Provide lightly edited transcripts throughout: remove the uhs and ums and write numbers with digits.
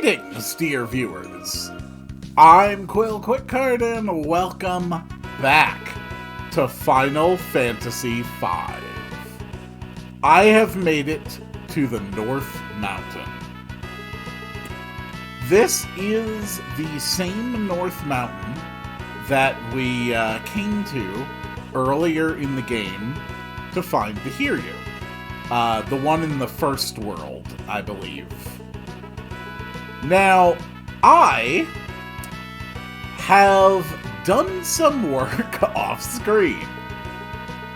Greetings, dear viewers. I'm Quill Quickcard, and welcome back to Final Fantasy V. I have made it to the North Mountain. This is the same North Mountain that we came to earlier in the game to find the Hiryu. The one in the first world, I believe. Now, I have done some work off screen.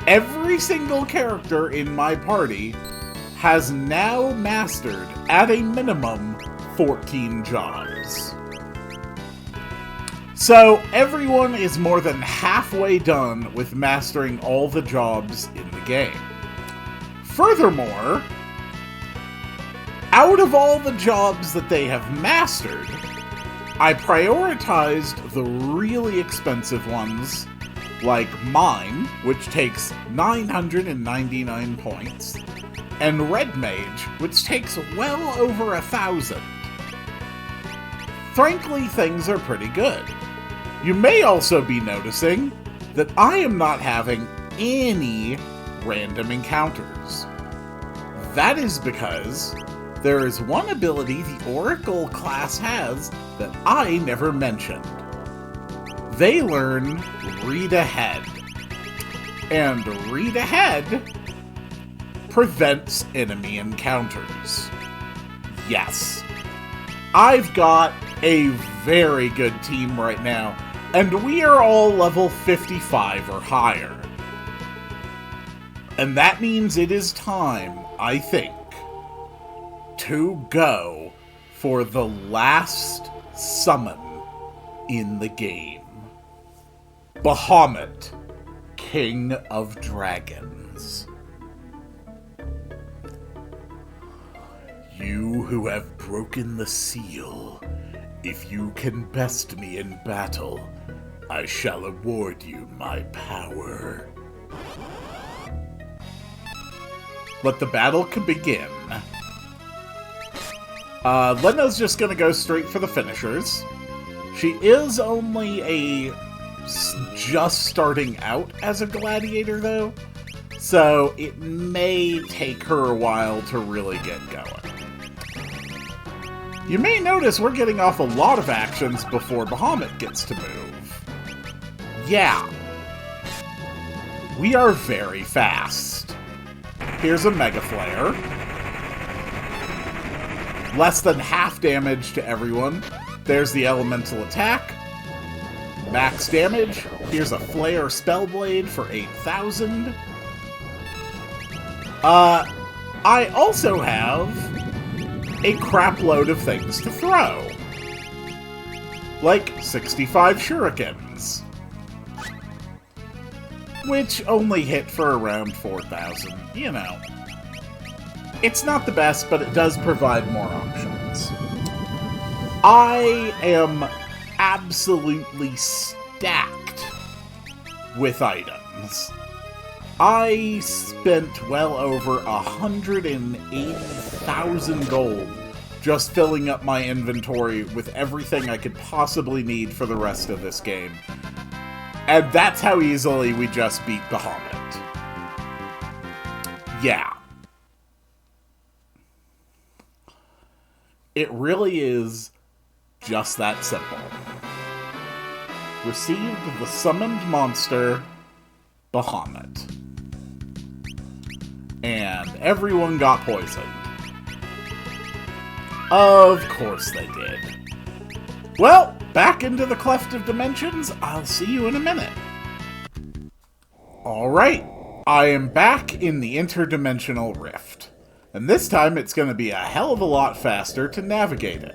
Every single character in my party has now mastered, at a minimum, 14 jobs. So, everyone is more than halfway done with mastering all the jobs in the game. Furthermore, out of all the jobs that they have mastered, I prioritized the really expensive ones, like mine, which takes 999 points, and Red Mage, which takes well over 1,000. Frankly, things are pretty good. You may also be noticing that I am not having any random encounters. That is because there is one ability the Oracle class has that I never mentioned. They learn Read Ahead. And Read Ahead prevents enemy encounters. Yes, I've got a very good team right now, and we are all level 55 or higher. And that means it is time, I think, to go for the last summon in the game. Bahamut, King of Dragons. You who have broken the seal, if you can best me in battle, I shall award you my power. Let the battle can begin. Lena's just gonna go straight for the finishers. She is only just starting out as a gladiator, though, so it may take her a while to really get going. You may notice we're getting off a lot of actions before Bahamut gets to move. Yeah. We are very fast. Here's a Mega Flare. Less than half damage to everyone. There's the elemental attack. Max damage. Here's a Flare Spellblade for 8,000. I also have a crap load of things to throw. Like 65 shurikens. Which only hit for around 4,000, you know. It's not the best, but it does provide more options. I am absolutely stacked with items. I spent well over 180,000 gold just filling up my inventory with everything I could possibly need for the rest of this game. And that's how easily we just beat Bahamut. Yeah. It really is just that simple. Received the summoned monster, Bahamut. And everyone got poisoned. Of course they did. Well, back into the Cleft of Dimensions. I'll see you in a minute. Alright, I am back in the Interdimensional Rift. And this time it's going to be a hell of a lot faster to navigate it.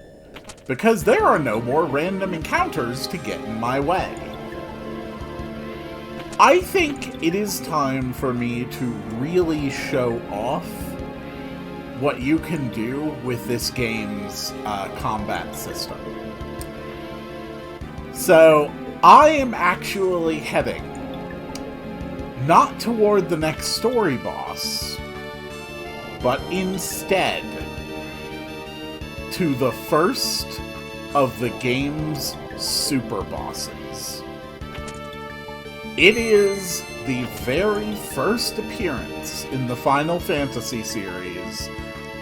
Because there are no more random encounters to get in my way. I think it is time for me to really show off what you can do with this game's combat system. So, I am actually heading not toward the next story boss, but instead to the first of the game's super bosses. It is the very first appearance in the Final Fantasy series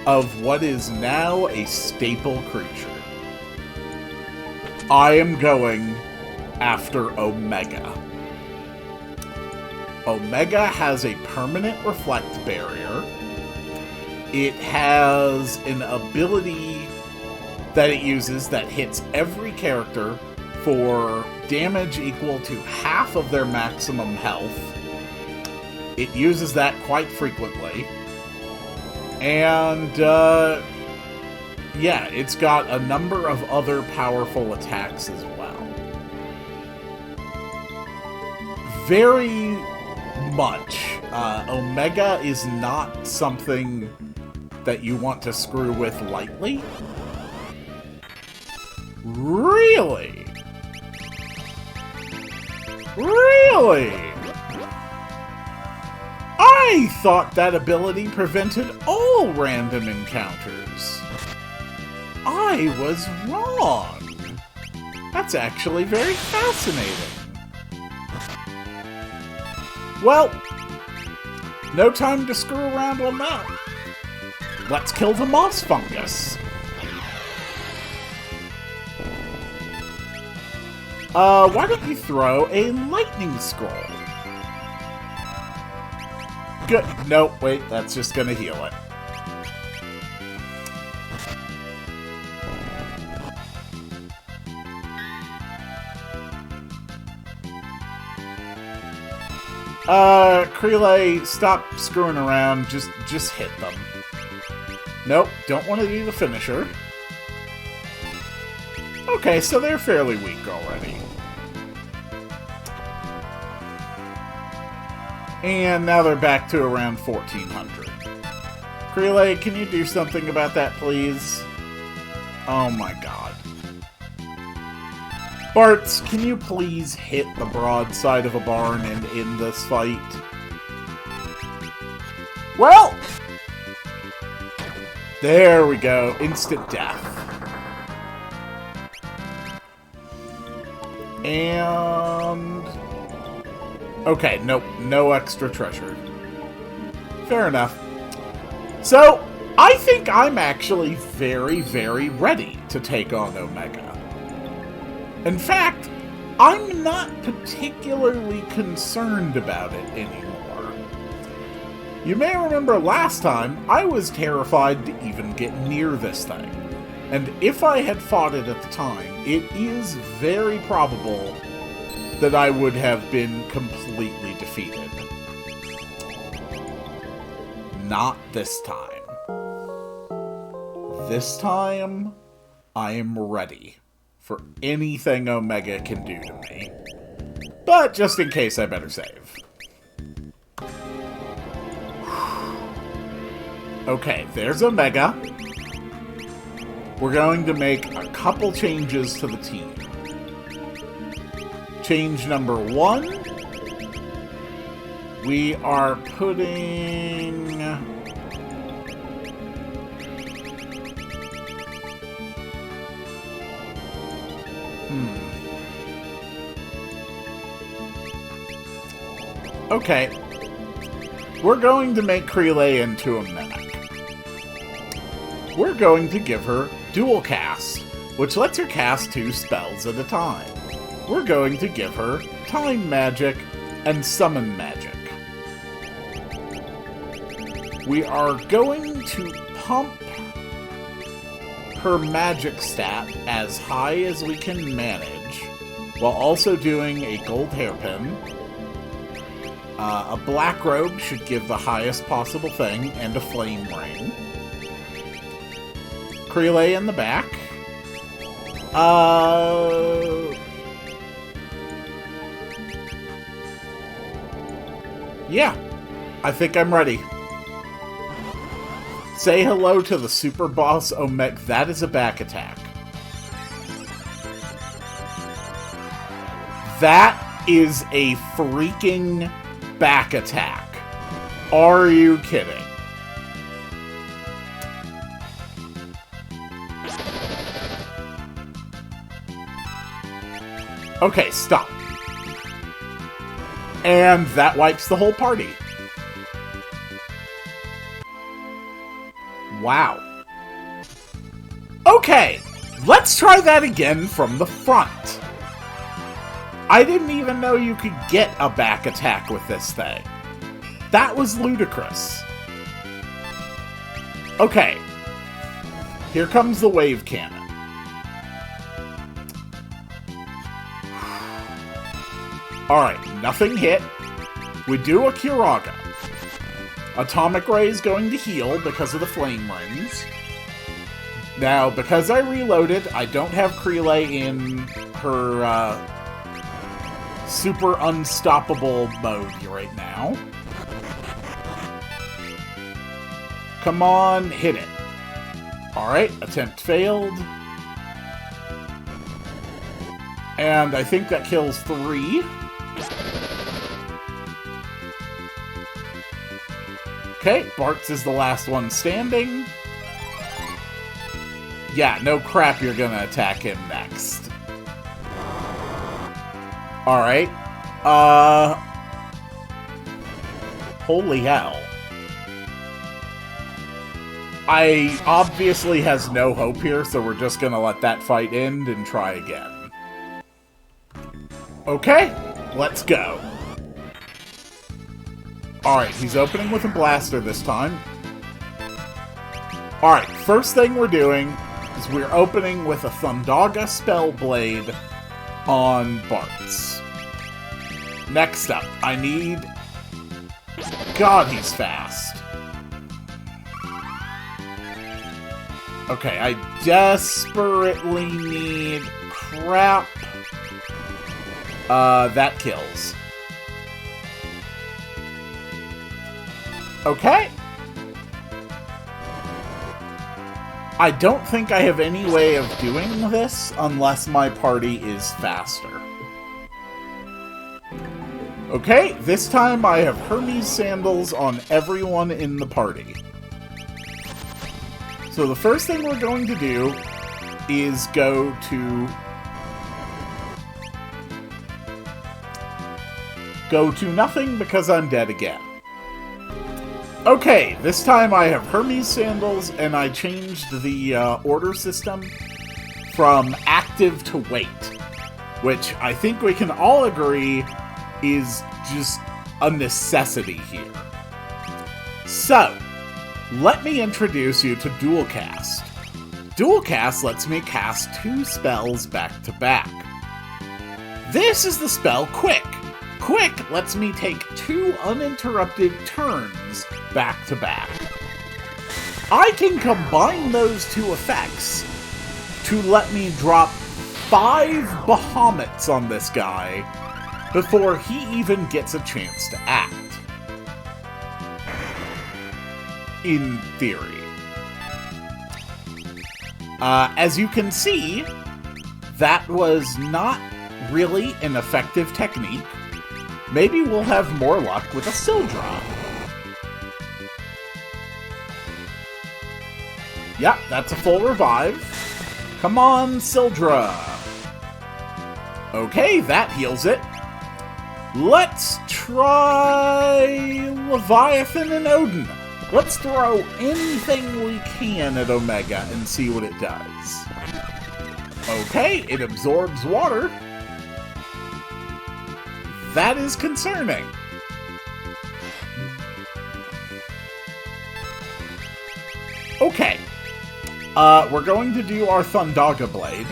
of what is now a staple creature. I am going after Omega. Omega has a permanent reflect barrier. It has an ability that it uses that hits every character for damage equal to half of their maximum health. It uses that quite frequently. And, yeah, it's got a number of other powerful attacks as well. Very much, Omega is not something that you want to screw with lightly. Really? Really? I thought that ability prevented all random encounters. I was wrong. That's actually very fascinating. Well, no time to screw around on that. Let's kill the moss fungus. Why don't you throw a lightning scroll? Good. No, wait, that's just gonna heal it. Crele, stop screwing around. Just hit them. Nope, don't want to do the finisher. Okay, so they're fairly weak already. And now they're back to around 1400. Crele, can you do something about that, please? Oh my god. Bartz, can you please hit the broadside of a barn and end this fight? Well! There we go. Instant death. And... okay, nope. No extra treasure. Fair enough. So, I think I'm actually very, very ready to take on Omega. In fact, I'm not particularly concerned about it anymore. You may remember last time, I was terrified to even get near this thing. And if I had fought it at the time, it is very probable that I would have been completely defeated. Not this time. This time, I am ready for anything Omega can do to me. But just in case, I better save. Okay, there's Omega. We're going to make a couple changes to the team. Change number 1. We are putting... okay. We're going to make Crele into a mimic. We're going to give her dual cast, which lets her cast 2 spells at a time. We're going to give her time magic and summon magic. We are going to pump her magic stat as high as we can manage, while also doing a gold hairpin. A black robe should give the highest possible thing, and a flame ring. Crele in the back. Yeah, I think I'm ready. Say hello to the super boss Omega. That is a back attack. That is a freaking back attack. Are you kidding? Okay, stop. And that wipes the whole party. Wow. Okay, let's try that again from the front. I didn't even know you could get a back attack with this thing. That was ludicrous. Okay. Here comes the wave cannon. Alright, nothing hit. We do a Kiraga. Atomic Ray is going to heal because of the flame rings. Now, because I reloaded, I don't have Krele in her super unstoppable mode right now. Come on, hit it. Alright, attempt failed. And I think that kills 3. Okay, Bartz is the last one standing. Yeah, no crap, you're gonna attack him next. Alright. Holy hell. I obviously has no hope here, so we're just gonna let that fight end and try again. Okay, let's go. Alright, he's opening with a blaster this time. Alright, first thing we're doing is we're opening with a Thundaga Spellblade on Bartz. Next up, I need... God, he's fast. Okay, I desperately need... Crap. That kills. Okay. I don't think I have any way of doing this unless my party is faster. Okay, this time I have Hermes sandals on everyone in the party. So the first thing we're going to do is go to nothing because I'm dead again. Okay, this time I have Hermes sandals, and I changed the order system from active to wait, which I think we can all agree is just a necessity here. So, let me introduce you to Dual Cast. Dual Cast lets me cast 2 spells back to back. This is the spell Quick. Quick lets me take 2 uninterrupted turns back to back. I can combine those 2 effects to let me drop 5 Bahamets on this guy before he even gets a chance to act. In theory. As you can see, that was not really an effective technique. Maybe we'll have more luck with a Sildra. Yep, that's a full revive. Come on, Sildra. Okay, that heals it. Let's try Leviathan and Odin. Let's throw anything we can at Omega and see what it does. Okay, it absorbs water. That is concerning. Okay. We're going to do our Thundaga Blade.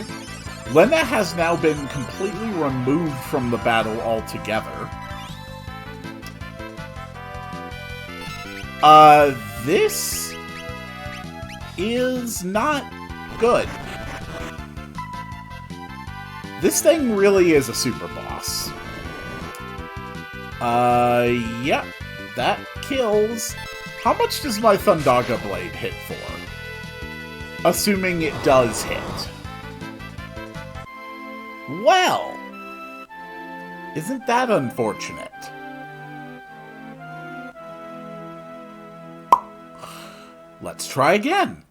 Lena has now been completely removed from the battle altogether. This is not good. This thing really is a super boss. Yep, that kills. How much does my Thundaga Blade hit for? Assuming it does hit. Well, isn't that unfortunate? Let's try again.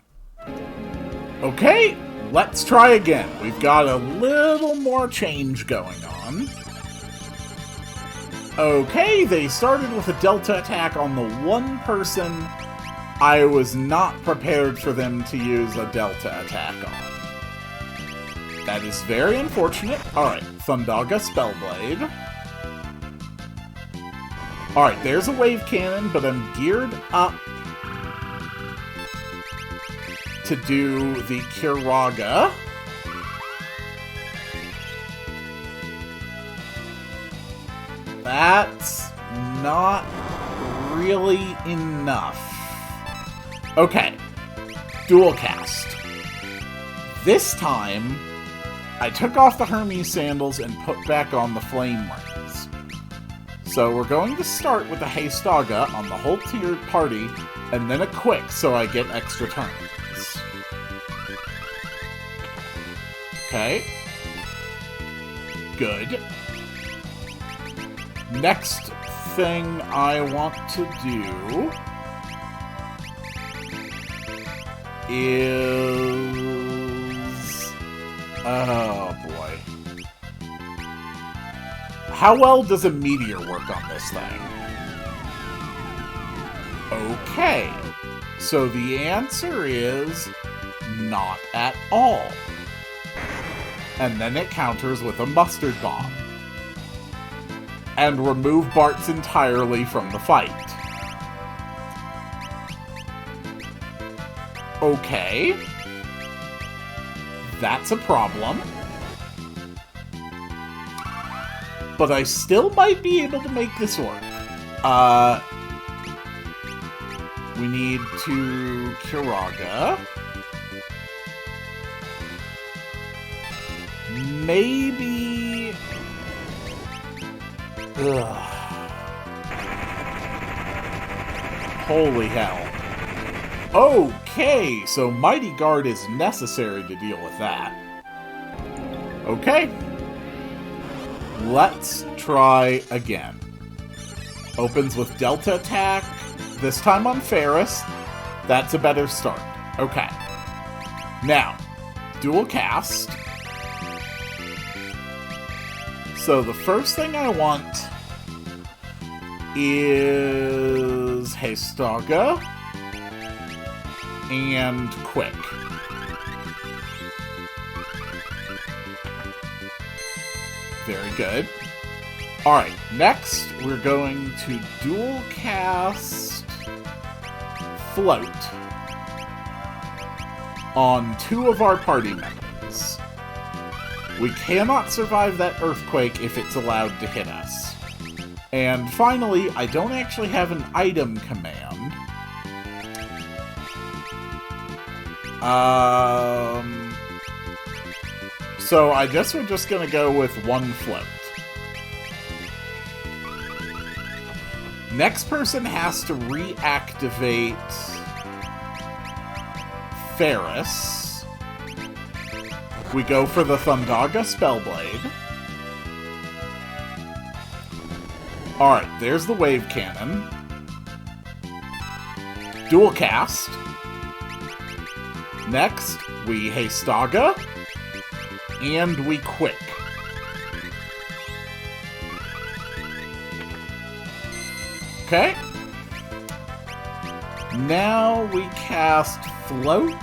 Okay, Let's try again. We've got a little more change going on. Okay, they started with a Delta attack on the one person I was not prepared for them to use a Delta attack on. That is very unfortunate. Alright, Thundaga Spellblade. Alright, there's a Wave Cannon, but I'm geared up to do the Kiraga. That's not really enough. Okay, dual cast. This time, I took off the Hermes sandals and put back on the flame rings. So we're going to start with the Heistaga on the whole tiered party, and then a quick so I get extra turns. Okay. Good. Next thing I want to do is... oh boy. How well does a meteor work on this thing? Okay. So the answer is not at all. And then it counters with a mustard bomb. And remove Bartz entirely from the fight. Okay. That's a problem. But I still might be able to make this work. We need to Kiraga. Maybe... ugh. Holy hell. Okay, so Mighty Guard is necessary to deal with that. Okay. Let's try again. Opens with Delta attack, this time on Ferris. That's a better start. Okay. Now, dual cast. So the first thing I want is Heistaga and Quick. Very good. Alright, next we're going to dual cast Float on 2 of our party members. We cannot survive that earthquake if it's allowed to hit us. And finally, I don't actually have an item command. So I guess we're just gonna go with 1 float. Next person has to reactivate Ferris. We go for the Thundaga Spellblade. Alright, there's the Wave Cannon. Dual cast. Next, we Heistaga. And we Quick. Okay. Now we cast Float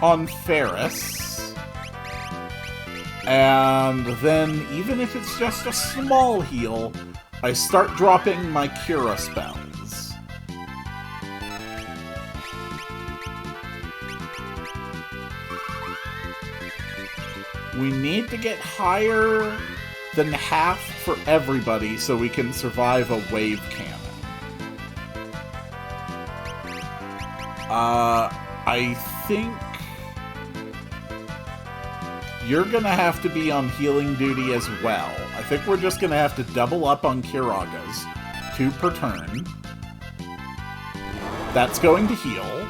on Ferris. And then, even if it's just a small heal, I start dropping my Cura spells. We need to get higher than half for everybody so we can survive a Wave Cannon. I think you're gonna have to be on healing duty as well. I think we're just gonna have to double up on Kiragas. 2 per turn. That's going to heal.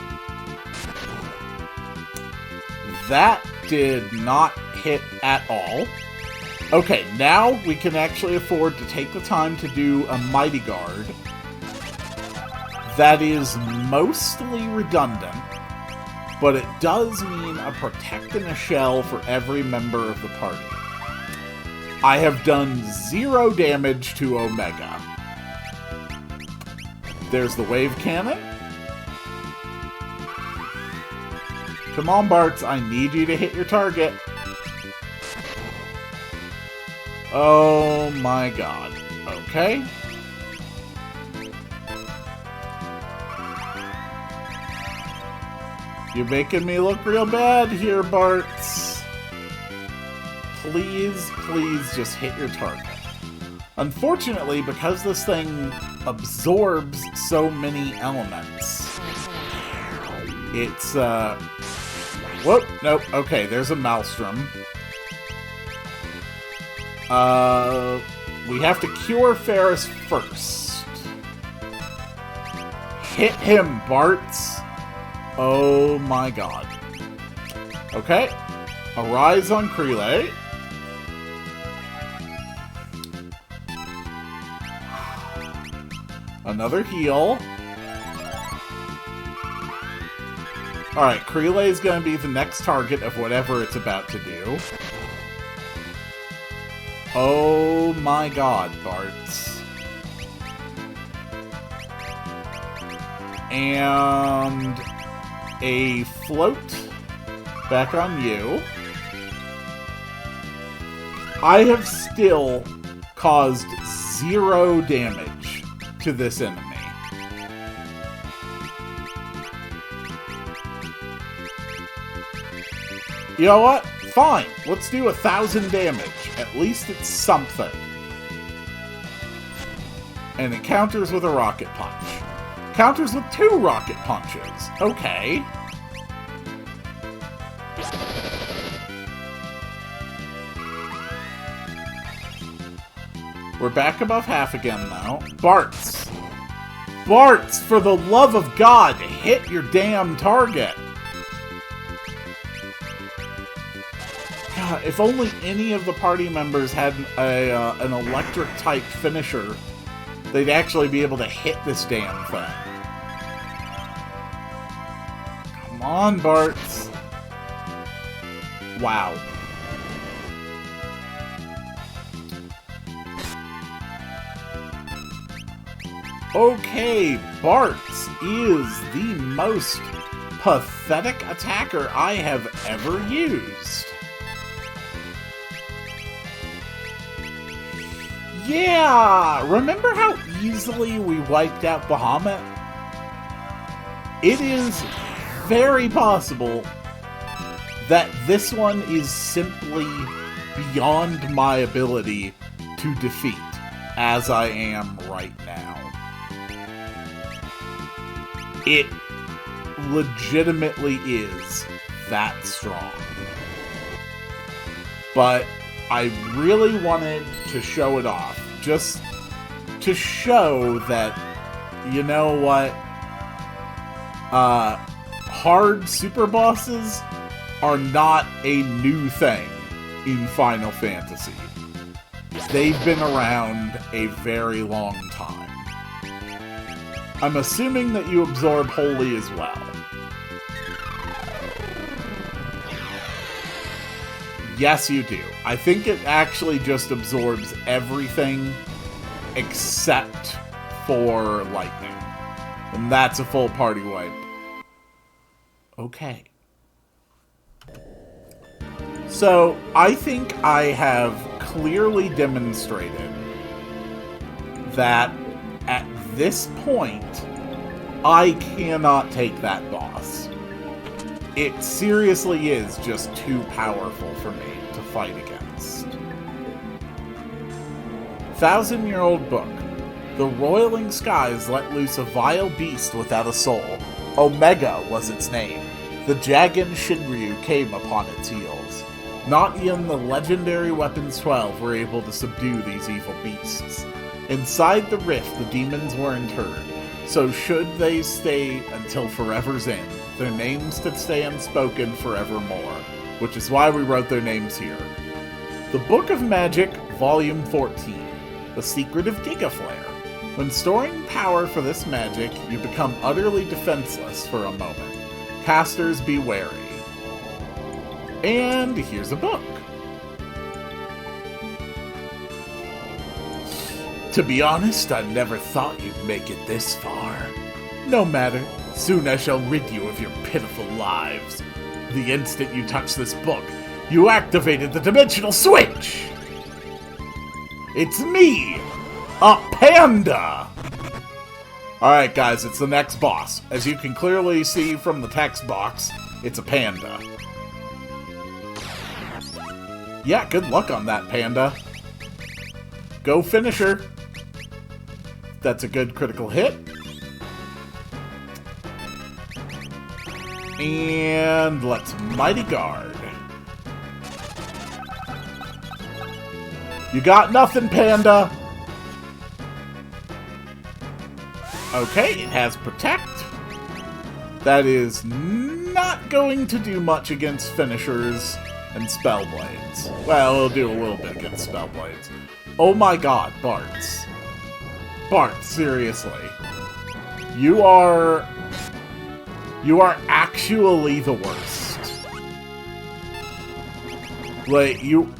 That did not hit at all. Okay, now we can actually afford to take the time to do a Mighty Guard. That is mostly redundant. but it does mean a protect and a shell for every member of the party. I have done 0 damage to Omega. There's the wave cannon. Come on, Bartz, I need you to hit your target. Oh my god. Okay. You're making me look real bad here, Bartz. Please, please just hit your target. Unfortunately, because this thing absorbs so many elements, it's, whoop, nope, okay, there's a Maelstrom. We have to cure Ferris first. Hit him, Bartz. Oh my god. Okay. Arise on Quill. Another heal. Alright, Quill is going to be the next target of whatever it's about to do. Oh my god, Bartz. And a float back on you. I have still caused 0 damage to this enemy. You know what? Fine. Let's do 1,000 damage. At least it's something. And it counters with a rocket punch. Counters with 2 rocket punches. Okay. We're back above half again, though. Bartz! Bartz, for the love of God, hit your damn target! God, if only any of the party members had an electric-type finisher, they'd actually be able to hit this damn thing. Come on, Bartz. Wow. Okay, Bartz is the most pathetic attacker I have ever used. Yeah! Remember how easily we wiped out Bahamut? It is very possible that this one is simply beyond my ability to defeat, as I am right now. It legitimately is that strong. But I really wanted to show it off, just to show that, you know what, hard super bosses are not a new thing in Final Fantasy. They've been around a very long time. I'm assuming that you absorb Holy as well. Yes, you do. I think it actually just absorbs everything except for lightning. And that's a full party wipe. Okay. So, I think I have clearly demonstrated that at this point, I cannot take that boss. It seriously is just too powerful for me to fight against. 1,000-year-old book. The roiling skies let loose a vile beast without a soul. Omega was its name. The Jagan Shinryu came upon its heels. Not even the legendary Weapons 12 were able to subdue these evil beasts. Inside the rift, the demons were interred, so should they stay until forever's end, their names could stay unspoken forevermore, which is why we wrote their names here. The Book of Magic, Volume 14, The Secret of Gigaflare. When storing power for this magic, you become utterly defenseless for a moment. Casters be wary. And here's a book. To be honest, I never thought you'd make it this far. No matter, soon I shall rid you of your pitiful lives. The instant you touch this book, you activated the dimensional switch! It's me, a panda! Alright guys, it's the next boss. As you can clearly see from the text box, it's a panda. Yeah, good luck on that, panda. Go finisher. That's a good critical hit. And let's Mighty Guard. You got nothing, panda. Okay, it has Protect. That is not going to do much against finishers and Spellblades. Well, it'll do a little bit against Spellblades. Oh my god, Bartz. Bart, seriously. You are actually the worst. Like, you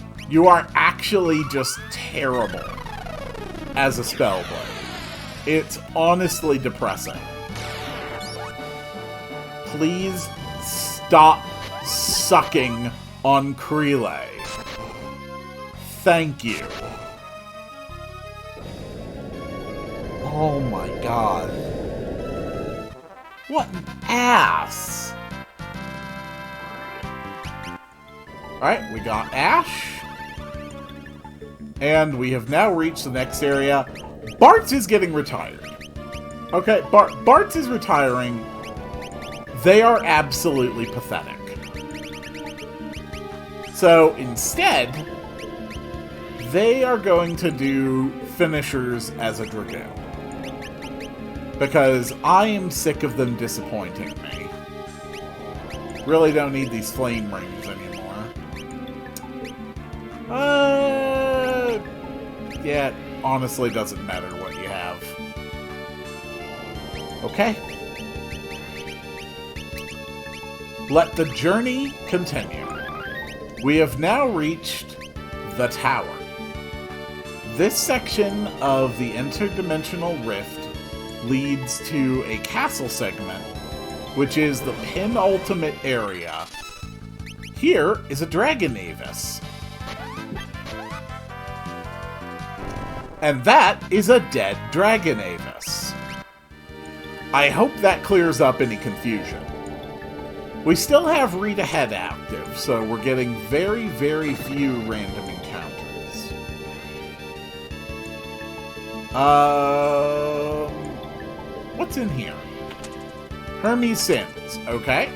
are actually just terrible as a Spellblade. It's honestly depressing. Please stop sucking on Crelay. Thank you. Oh my god. What an ass! Alright, we got Ash. And we have now reached the next area. Bartz is getting retired. Okay, Bartz is retiring. They are absolutely pathetic. So, instead, they are going to do finishers as a Dragoon. Because I am sick of them disappointing me. Really don't need these flame rings anymore. Yeah, it honestly doesn't matter what you have. Okay. Let the journey continue. We have now reached the tower. This section of the interdimensional rift leads to a castle segment, which is the penultimate area. Here is a Dragon Avis. And that is a dead Dragon Avis. I hope that clears up any confusion. We still have Read Ahead active, so we're getting very, very few random encounters. What's in here? Hermes Sins, okay.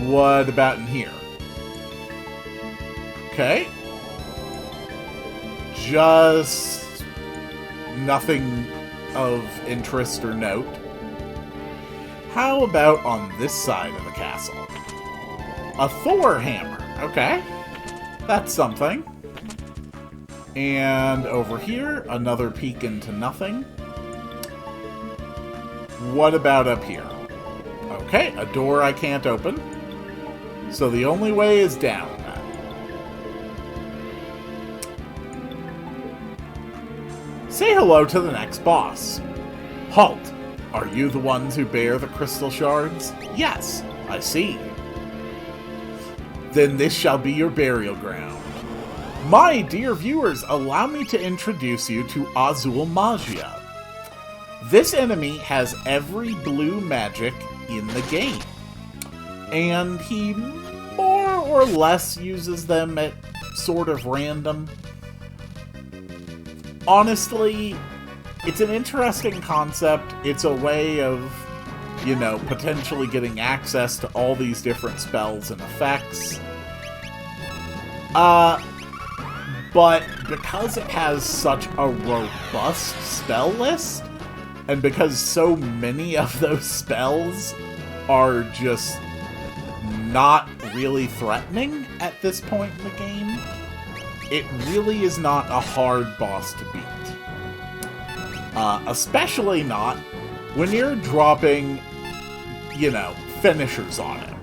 What about in here? Okay. Just nothing of interest or note. How about on this side of the castle? A Thor hammer, okay. That's something. And over here, another peek into nothing. What about up here? Okay, a door I can't open. So the only way is down then. Say hello to the next boss. Halt! Are you the ones who bear the crystal shards? Yes, I see. Then this shall be your burial ground. My dear viewers, allow me to introduce you to Azul Magia. This enemy has every blue magic in the game, and he more or less uses them at sort of random. Honestly, it's an interesting concept. It's a way of, you know, potentially getting access to all these different spells and effects. But because it has such a robust spell list, and because so many of those spells are just not really threatening at this point in the game, it really is not a hard boss to beat. Especially not when you're dropping you know, finishers on him.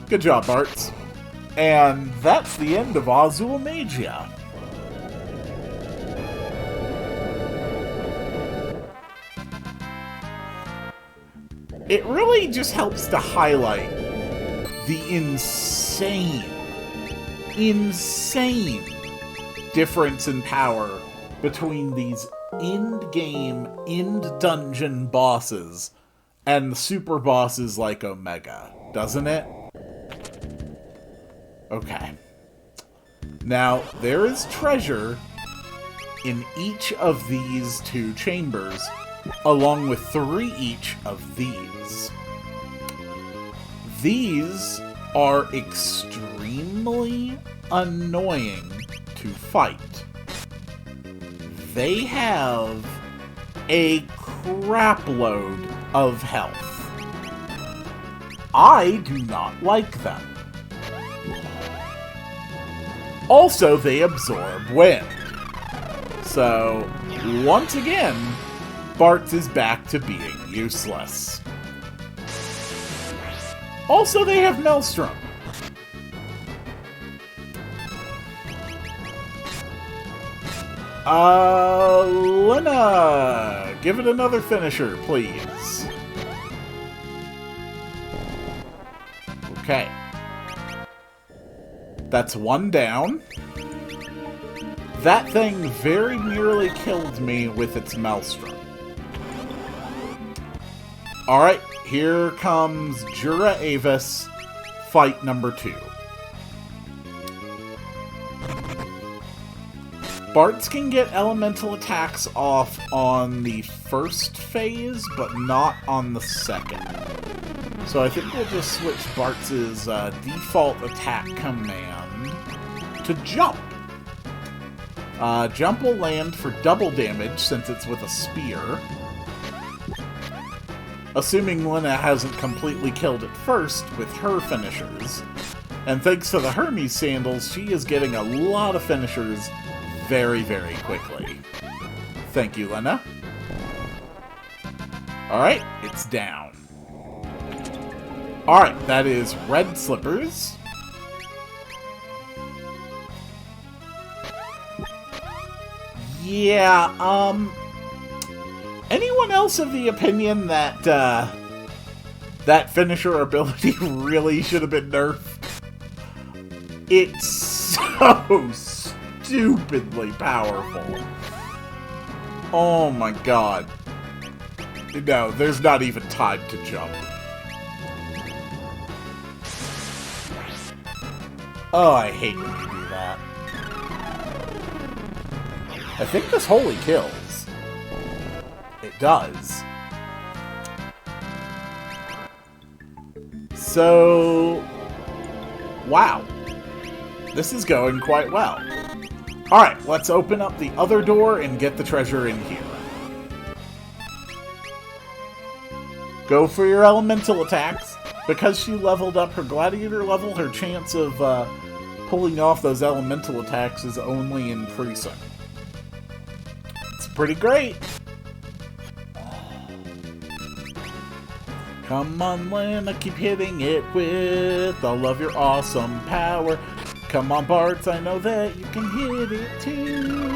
Good job, Bartz. And that's the end of Azul Magia. It really just helps to highlight the insane difference in power between these end-game, end-dungeon bosses and the super bosses like Omega, doesn't it? Okay. Now, there is treasure in each of these 2 chambers, along with 3 each of these. These are extremely annoying to fight. They have a crapload of health. I do not like them. Also, they absorb wind. So, once again, Bartz is back to being useless. Also, they have Maelstrom. Lena, give it another finisher, please. Okay. That's 1 down. That thing very nearly killed me with its Maelstrom. Alright, here comes Jura Avis, fight number 2. Bartz can get elemental attacks off on the first phase, but not on the second. So I think we'll just switch Bartz's default attack command to Jump. Jump will land for double damage since it's with a spear. Assuming Lena hasn't completely killed it first with her finishers. And thanks to the Hermes sandals, she is getting a lot of finishers very, very quickly. Thank you, Lena. Alright, it's down. Alright, that is Red Slippers. Yeah, anyone else of the opinion that, that finisher ability really should have been nerfed? It's so stupidly powerful. Oh my god. No, there's not even time to jump. Oh, I hate when you do that. I think this wholly kills. It does. So... wow. This is going quite well. Alright, let's open up the other door and get the treasure in here. Go for your elemental attacks. Because she leveled up her gladiator level, her chance of pulling off those elemental attacks is only increasing. It's pretty great. Come on, Lena, keep hitting it with all of your awesome power. Come on, Bartz, I know that you can hit it too.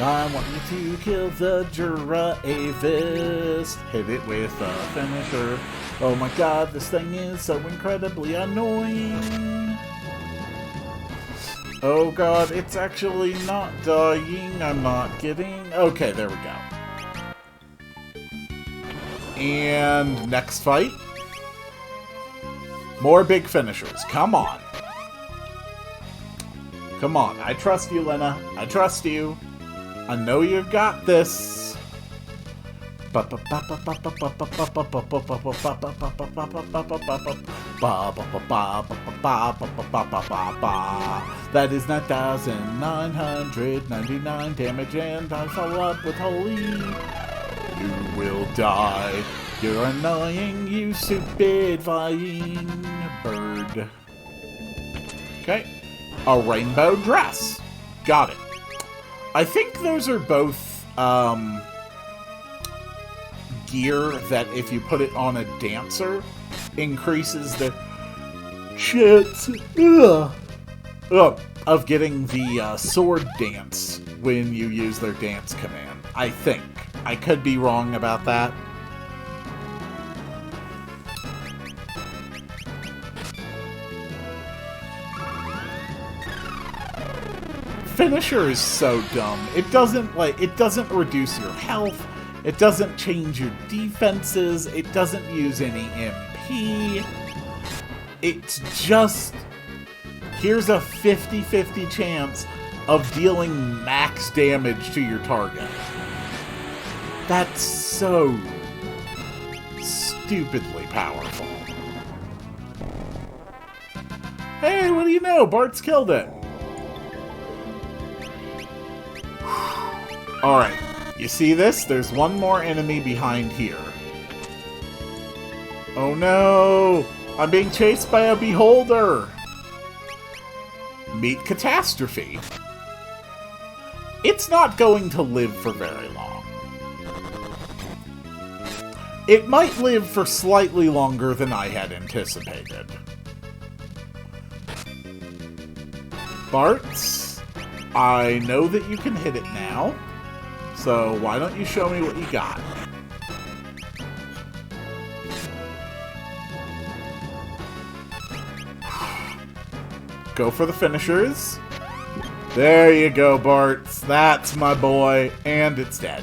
I want you to kill the Jura Avis. Hit it with a finisher. Oh my god, this thing is so incredibly annoying. Oh god, it's actually not dying. I'm not kidding. Okay, there we go. And next fight. More big finishers. Come on. Come on. I trust you, Lena. I trust you. I know you've got this. That is 9,999 damage, and I follow up with holy. You will die. You're annoying, you stupid flying bird. Okay. A rainbow dress. Got it. I think those are both, gear that if you put it on a dancer, increases the chance of getting the sword dance when you use their dance command. I think. I could be wrong about that. Finisher is so dumb. It doesn't reduce your health. It doesn't change your defenses. It doesn't use any MP. It's just, here's a 50-50 chance of dealing max damage to your target. That's so stupidly powerful. Hey, what do you know? Bart's killed it. Alright, you see this? There's one more enemy behind here. Oh no! I'm being chased by a beholder! Meet Catastrophe. It's not going to live for very long. It might live for slightly longer than I had anticipated. Bart, I know that you can hit it now. So why don't you show me what you got? Go for the finishers. There you go, Bart. That's my boy. And it's dead.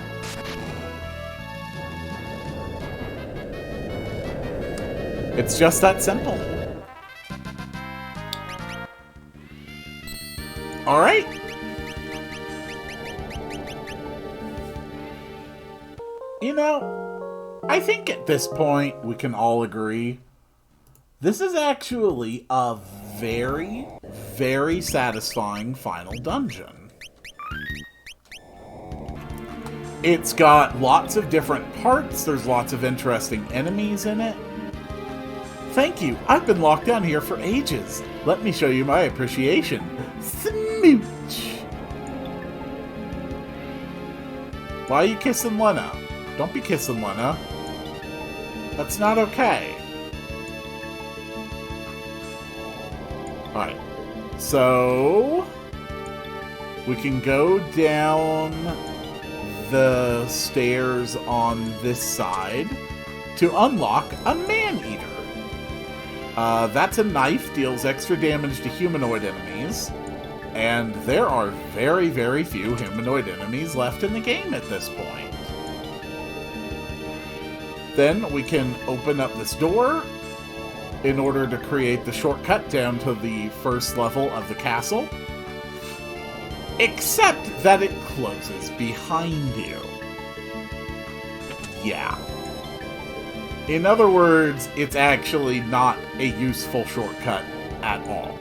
It's just that simple. Alright. You know, I think at this point we can all agree this is actually a very, very satisfying final dungeon. It's got lots of different parts, there's lots of interesting enemies in it. Thank you, I've been locked down here for ages. Let me show you my appreciation. Smooch! Why are you kissing Lena? Don't be kissing Lena. That's not okay. Alright. So we can go down the stairs on this side to unlock a man-eater. That's a knife, deals extra damage to humanoid enemies. And there are very, very few humanoid enemies left in the game at this point. Then we can open up this door in order to create the shortcut down to the first level of the castle. Except that it closes behind you. Yeah. In other words, it's actually not a useful shortcut at all.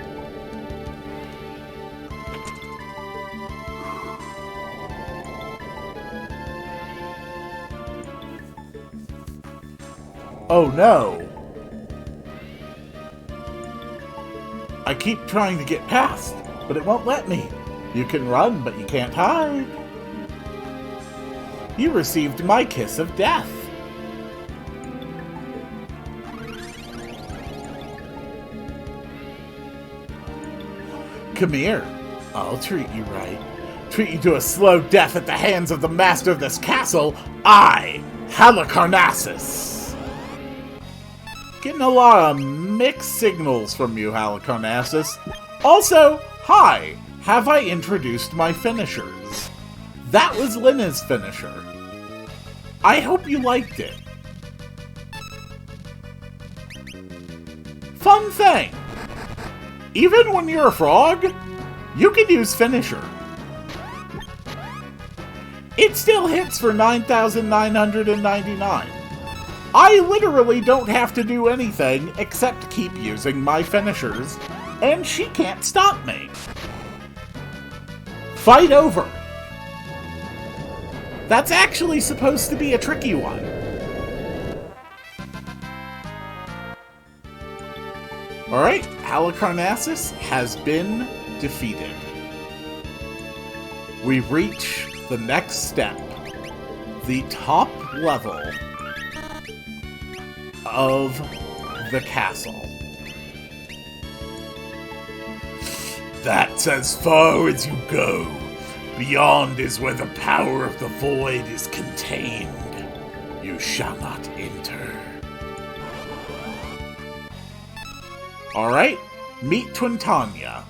Oh no! I keep trying to get past, but it won't let me. You can run, but you can't hide. You received my kiss of death. Come here. I'll treat you right. Treat you to a slow death at the hands of the master of this castle, I, Halicarnassus. Getting a lot of mixed signals from you, Halicarnassus. Also, hi, have I introduced my finishers? That was Lena's finisher. I hope you liked it. Fun thing, even when you're a frog, you can use finisher. It still hits for 9,999. I literally don't have to do anything except keep using my finishers, and she can't stop me. Fight over. That's actually supposed to be a tricky one. Alright, Halicarnassus has been defeated. We reach the next step, the top level of the castle. That's as far as you go. Beyond is where the power of the void is contained. You shall not enter. Alright, meet Twintanya.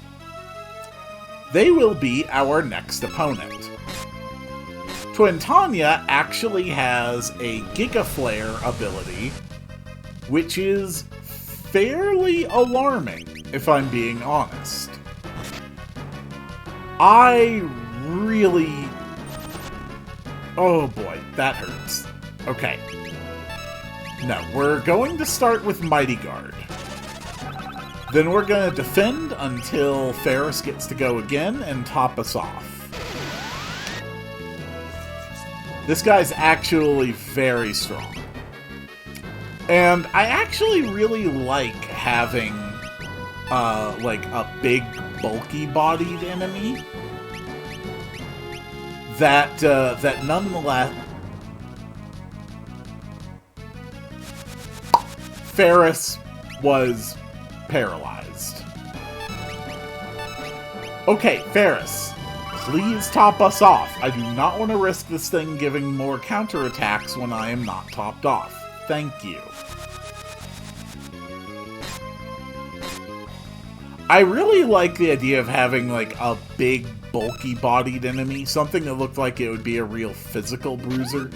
They will be our next opponent. Twintanya actually has a Giga Flare ability, which is fairly alarming, if I'm being honest. I really... Oh boy, that hurts. Okay. No, we're going to start with Mighty Guard. Then we're going to defend until Ferris gets to go again and top us off. This guy's actually very strong. And I actually really like having, like, a big, bulky-bodied enemy that nonetheless... Ferris was paralyzed. Okay, Ferris, please top us off. I do not want to risk this thing giving more counterattacks when I am not topped off. Thank you. I really like the idea of having, like, a big, bulky-bodied enemy, something that looked like it would be a real physical bruiser,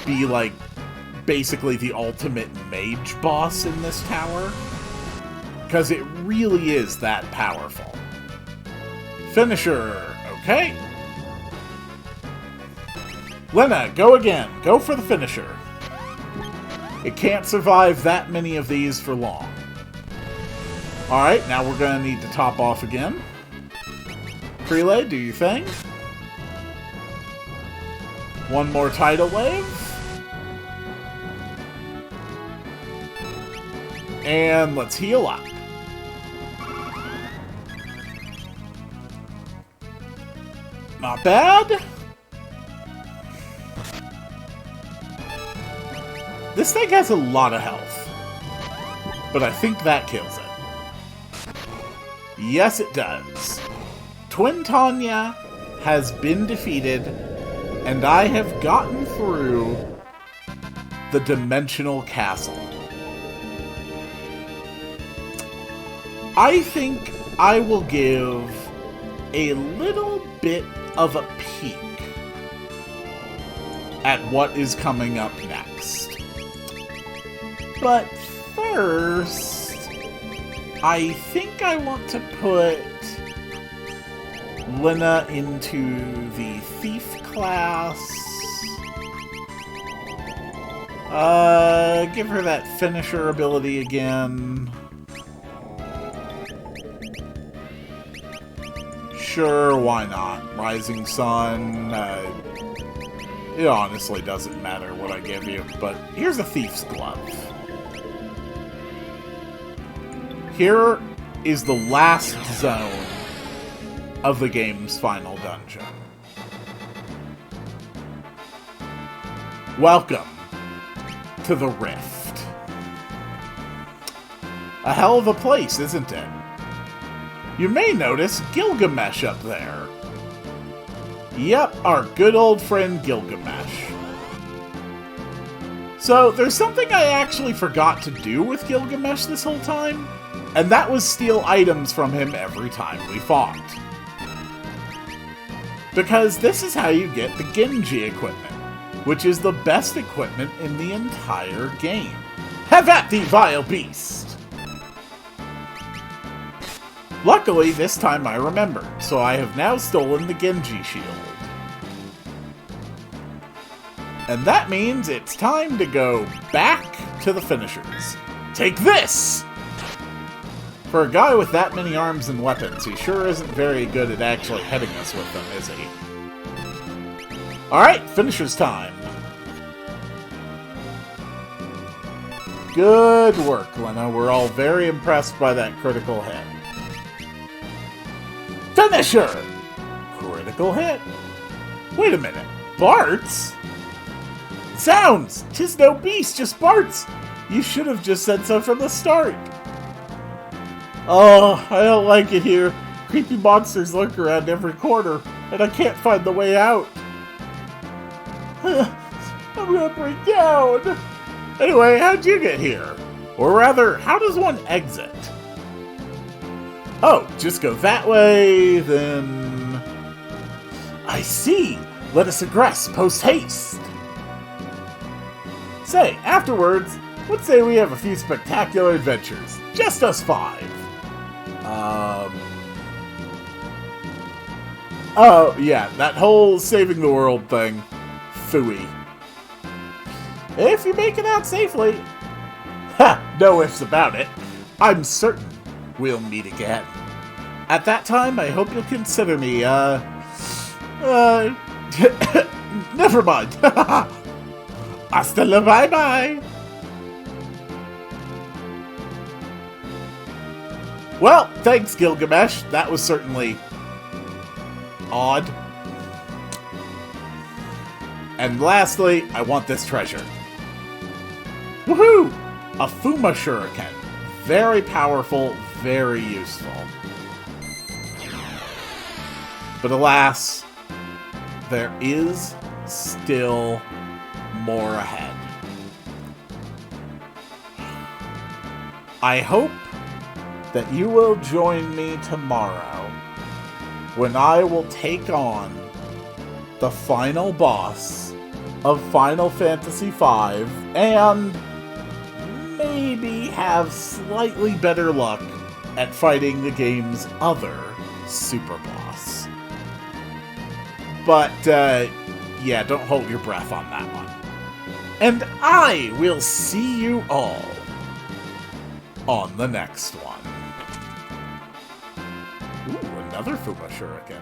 be, like, basically the ultimate mage boss in this tower. Because it really is that powerful. Finisher, okay. Lena, go again. Go for the finisher. It can't survive that many of these for long. Alright, now we're going to need to top off again. Prelay, do your thing. One more tidal wave. And let's heal up. Not bad. This thing has a lot of health, but I think that kills it. Yes, it does. Twintanya has been defeated, and I have gotten through the Dimensional Castle. I think I will give a little bit of a peek at what is coming up next. But first, I think I want to put Lena into the Thief class. Give her that finisher ability again. Sure, why not? Rising Sun, it honestly doesn't matter what I give you, but here's a Thief's Glove. Here is the last zone of the game's final dungeon. Welcome to the Rift. A hell of a place, isn't it? You may notice Gilgamesh up there. Yep, our good old friend Gilgamesh. So, there's something I actually forgot to do with Gilgamesh this whole time, and that was steal items from him every time we fought. Because this is how you get the Genji equipment, which is the best equipment in the entire game. Have at thee, vile beast! Luckily, this time I remembered, so I have now stolen the Genji shield. And that means it's time to go back to the finishers. Take this! For a guy with that many arms and weapons, he sure isn't very good at actually hitting us with them, is he? Alright, finishers time. Good work, Lena. We're all very impressed by that critical hit. Finisher! Critical hit. Wait a minute. Bart's? Sounds! 'Tis no beast, just Bart's! You should have just said so from the start. Oh, I don't like it here. Creepy monsters lurk around every corner, and I can't find the way out. I'm gonna break down. Anyway, how'd you get here? Or rather, how does one exit? Oh, just go that way, then... I see! Let us egress post-haste! Say, afterwards, let's say we have a few spectacular adventures. Just us 5. Oh, yeah, that whole saving the world thing. Phooey. If you make it out safely. Ha! No ifs about it. I'm certain we'll meet again. At that time, I hope you'll consider me, never mind. Hasta la bye-bye. Well, thanks, Gilgamesh. That was certainly odd. And lastly, I want this treasure. Woohoo! A Fuma Shuriken. Very powerful, very useful. But alas, there is still more ahead. I hope that you will join me tomorrow when I will take on the final boss of Final Fantasy V and maybe have slightly better luck at fighting the game's other super boss. But, yeah, don't hold your breath on that one. And I will see you all on the next one. Ooh, another Fuma Shuriken.